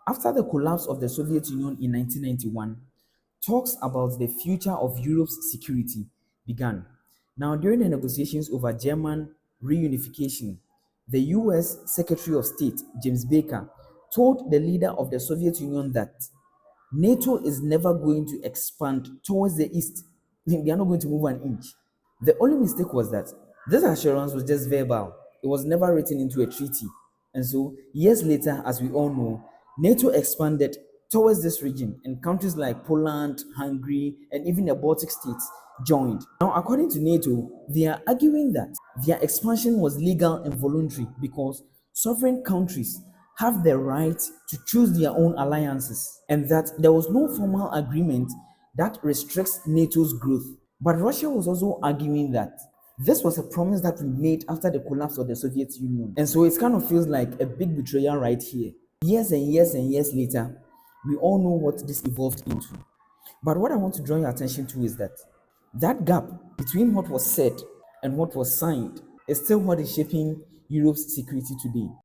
After the collapse of the Soviet Union in 1991, talks about the future of Europe's security began. Now, during the negotiations over German reunification, the US Secretary of State, James Baker, told the leader of the Soviet Union that NATO is never going to expand towards the east. They are not going to move an inch. The only mistake was that this assurance was just verbal. It was never written into a treaty. And so, years later, as we all know, NATO expanded towards this region, and countries like Poland, Hungary, and even the Baltic states joined. Now, according to NATO, they are arguing that their expansion was legal and voluntary because sovereign countries have the right to choose their own alliances, and that there was no formal agreement that restricts NATO's growth. But Russia was also arguing that this was a promise that we made after the collapse of the Soviet Union. And so it kind of feels like a big betrayal right here. Years and years and years later, we all know what this evolved into. But what I want to draw your attention to is that that gap between what was said and what was signed is still what is shaping Europe's security today.